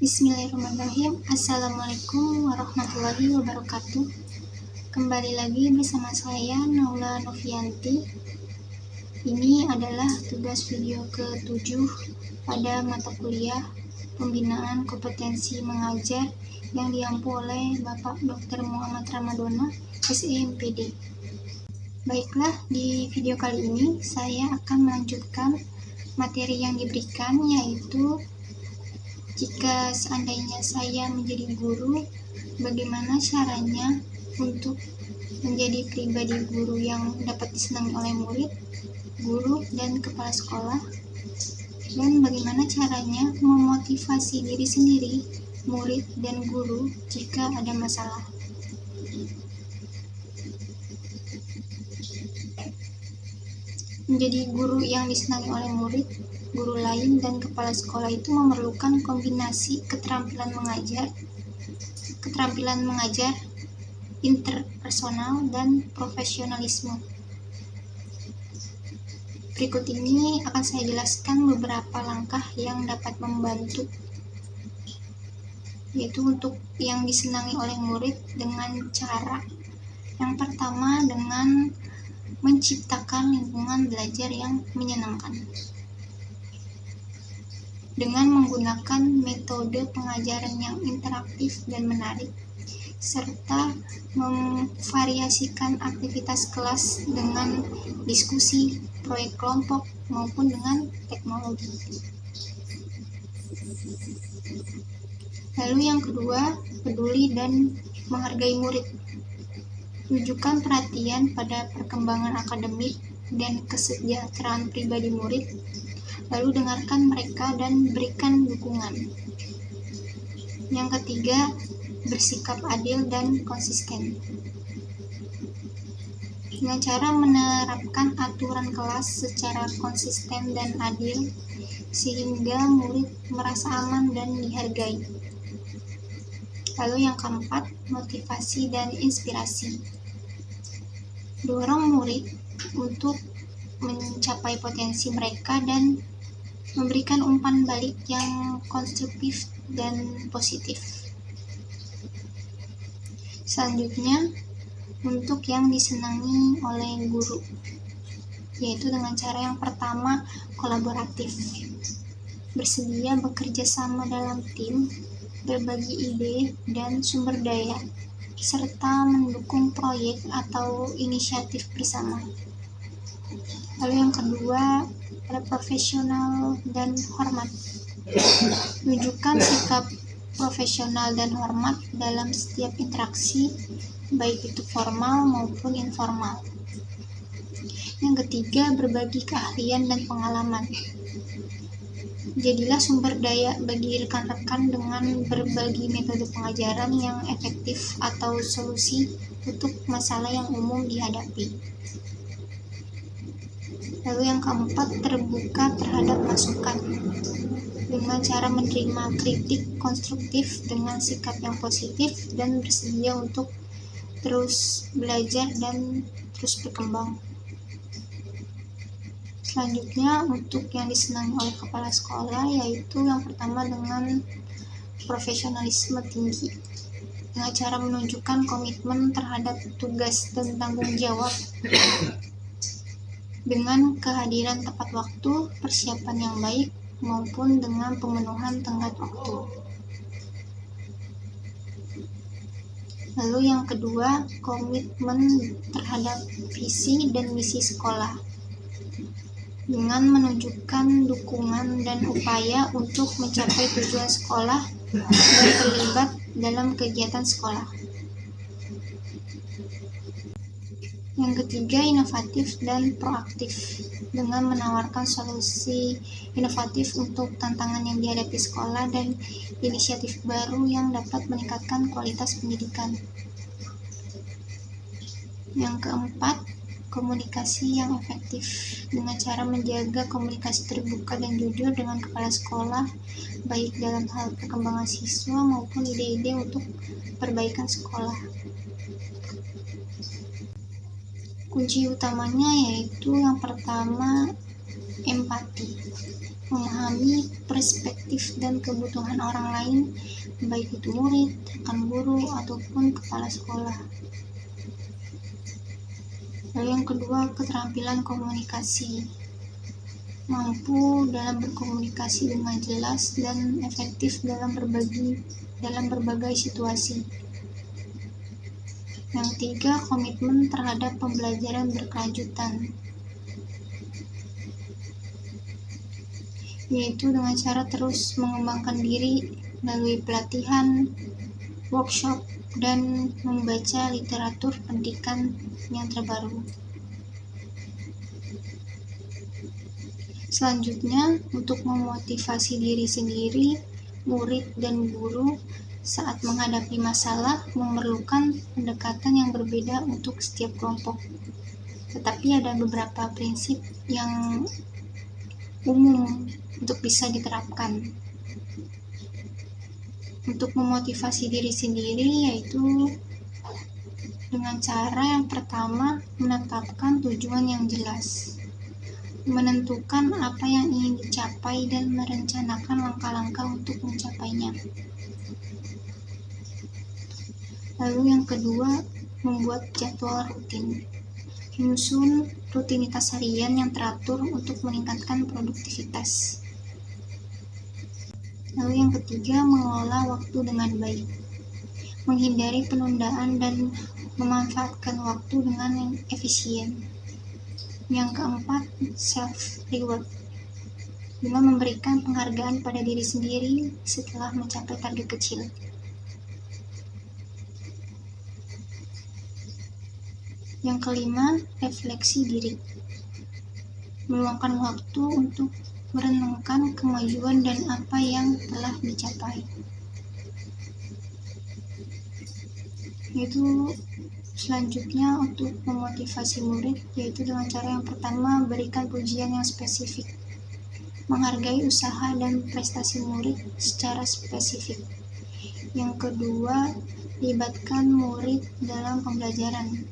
Bismillahirrahmanirrahim. Assalamualaikum warahmatullahi wabarakatuh. Kembali lagi bersama saya Naula Novianti. Ini adalah tugas video ke-7 pada mata kuliah Pembinaan Kompetensi Mengajar yang diampu oleh Bapak Dr. Muhammad Ramadona, SEMPD. Baiklah, di video kali ini saya akan melanjutkan materi yang diberikan, yaitu jika seandainya saya menjadi guru, bagaimana caranya untuk menjadi pribadi guru yang dapat disenangi oleh murid, guru, dan kepala sekolah, dan bagaimana caranya memotivasi diri sendiri, murid, dan guru jika ada masalah. Menjadi guru yang disenangi oleh murid, guru lain, dan kepala sekolah itu memerlukan kombinasi keterampilan mengajar, interpersonal, dan profesionalisme. Berikut ini akan saya jelaskan beberapa langkah yang dapat membantu, yaitu untuk yang disenangi oleh murid dengan cara yang pertama, dengan menciptakan lingkungan belajar yang menyenangkan dengan menggunakan metode pengajaran yang interaktif dan menarik, serta memvariasikan aktivitas kelas dengan diskusi, proyek kelompok, maupun dengan teknologi. Lalu yang kedua, peduli dan menghargai murid. Tunjukkan perhatian pada perkembangan akademik dan kesejahteraan pribadi murid, lalu dengarkan mereka dan berikan dukungan. Yang ketiga, bersikap adil dan konsisten. Dengan cara menerapkan aturan kelas secara konsisten dan adil, sehingga murid merasa aman dan dihargai. Lalu yang keempat, motivasi dan inspirasi. Dorong murid untuk mencapai potensi mereka dan memberikan umpan balik yang konstruktif dan positif. Selanjutnya, untuk yang disenangi oleh guru, yaitu dengan cara yang pertama, kolaboratif. Bersedia bekerja sama dalam tim, berbagi ide dan sumber daya, serta mendukung proyek atau inisiatif bersama. Lalu yang kedua, ada profesional dan hormat. Tunjukkan sikap profesional dan hormat dalam setiap interaksi, baik itu formal maupun informal. Yang ketiga, berbagi keahlian dan pengalaman. Jadilah sumber daya bagi rekan-rekan dengan berbagi metode pengajaran yang efektif atau solusi untuk masalah yang umum dihadapi. Lalu yang keempat, terbuka terhadap masukan. Dengan cara menerima kritik konstruktif dengan sikap yang positif dan bersedia untuk terus belajar dan terus berkembang. Selanjutnya, untuk yang disenangi oleh kepala sekolah, yaitu yang pertama dengan profesionalisme tinggi, dengan cara menunjukkan komitmen terhadap tugas dan tanggung jawab, dengan kehadiran tepat waktu, persiapan yang baik, maupun dengan pemenuhan tenggat waktu. Lalu yang kedua, komitmen terhadap visi dan misi sekolah, dengan menunjukkan dukungan dan upaya untuk mencapai tujuan sekolah dan terlibat dalam kegiatan sekolah. Yang ketiga, inovatif dan proaktif, dengan menawarkan solusi inovatif untuk tantangan yang dihadapi sekolah dan inisiatif baru yang dapat meningkatkan kualitas pendidikan. Yang keempat, komunikasi yang efektif, dengan cara menjaga komunikasi terbuka dan jujur dengan kepala sekolah, baik dalam hal perkembangan siswa maupun ide-ide untuk perbaikan sekolah. Kunci utamanya yaitu yang pertama, empati, memahami perspektif dan kebutuhan orang lain, baik itu murid, rekan guru, ataupun kepala sekolah. Lalu yang kedua, keterampilan komunikasi, mampu dalam berkomunikasi dengan jelas dan efektif dalam berbagai situasi. Yang tiga, komitmen terhadap pembelajaran berkelanjutan, yaitu dengan cara terus mengembangkan diri melalui pelatihan, workshop, dan membaca literatur pendidikan yang terbaru. Selanjutnya, untuk memotivasi diri sendiri, murid, dan guru saat menghadapi masalah memerlukan pendekatan yang berbeda untuk setiap kelompok. Tetapi ada beberapa prinsip yang umum untuk bisa diterapkan. Untuk memotivasi diri sendiri yaitu dengan cara yang pertama menetapkan tujuan yang jelas, menentukan apa yang ingin dicapai dan merencanakan langkah-langkah untuk mencapainya. Lalu yang kedua, membuat jadwal rutin, menyusun rutinitas harian yang teratur untuk meningkatkan produktivitas. Lalu yang ketiga, mengelola waktu dengan baik, menghindari penundaan dan memanfaatkan waktu dengan yang efisien. Yang keempat, self-reward, dengan memberikan penghargaan pada diri sendiri setelah mencapai target kecil. Yang kelima, refleksi diri, meluangkan waktu untuk merenungkan kemajuan dan apa yang telah dicapai. Yaitu selanjutnya untuk memotivasi murid, yaitu dengan cara yang pertama berikan pujian yang spesifik, menghargai usaha dan prestasi murid secara spesifik. Yang kedua, libatkan murid dalam pembelajaran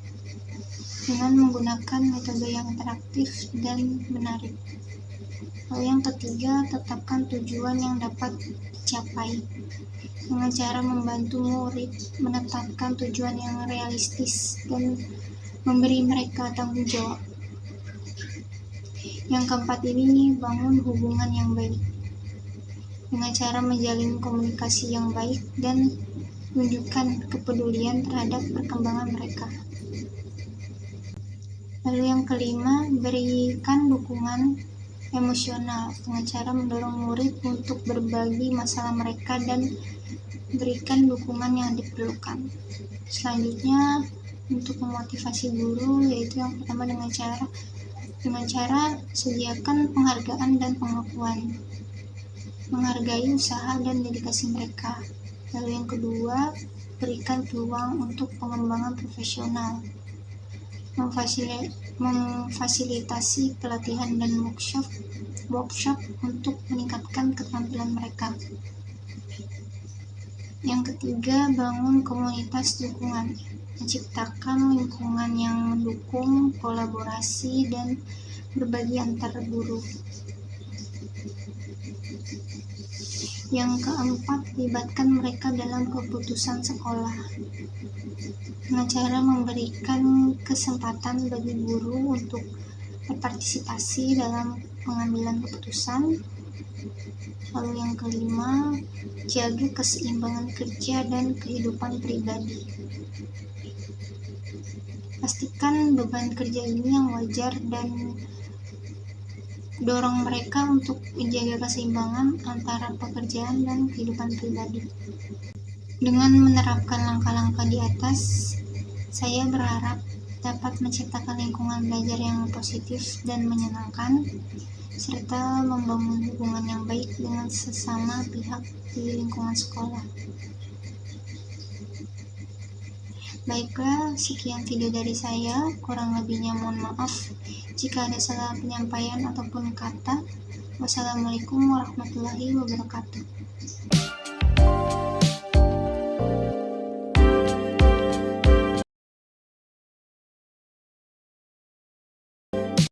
dengan menggunakan metode yang interaktif dan menarik. Lalu yang ketiga, tetapkan tujuan yang dapat dicapai dengan cara membantu murid menetapkan tujuan yang realistis dan memberi mereka tanggung jawab. Yang keempat ini, bangun hubungan yang baik dengan cara menjalin komunikasi yang baik dan menunjukkan kepedulian terhadap perkembangan mereka. Lalu yang kelima, berikan dukungan emosional dengan cara mendorong murid untuk berbagi masalah mereka dan berikan dukungan yang diperlukan. Selanjutnya, untuk memotivasi guru, yaitu yang pertama dengan cara sediakan penghargaan dan pengakuan, menghargai usaha dan dedikasi mereka. Lalu yang kedua, berikan peluang untuk pengembangan profesional, memfasilitasi pelatihan dan workshop untuk meningkatkan keterampilan mereka. Yang ketiga, bangun komunitas dukungan, menciptakan lingkungan yang mendukung kolaborasi dan berbagi antar guru. Yang keempat, libatkan mereka dalam keputusan sekolah dengan cara memberikan kesempatan bagi guru untuk berpartisipasi dalam pengambilan keputusan. Lalu yang kelima, jaga keseimbangan kerja dan kehidupan pribadi. Pastikan beban kerja ini yang wajar dan dorong mereka untuk menjaga keseimbangan antara pekerjaan dan kehidupan pribadi. Dengan menerapkan langkah-langkah di atas, saya berharap dapat menciptakan lingkungan belajar yang positif dan menyenangkan, serta membangun hubungan yang baik dengan sesama pihak di lingkungan sekolah. Baiklah, sekian video dari saya. Kurang lebihnya mohon maaf jika ada salah penyampaian ataupun kata. Wassalamualaikum warahmatullahi wabarakatuh.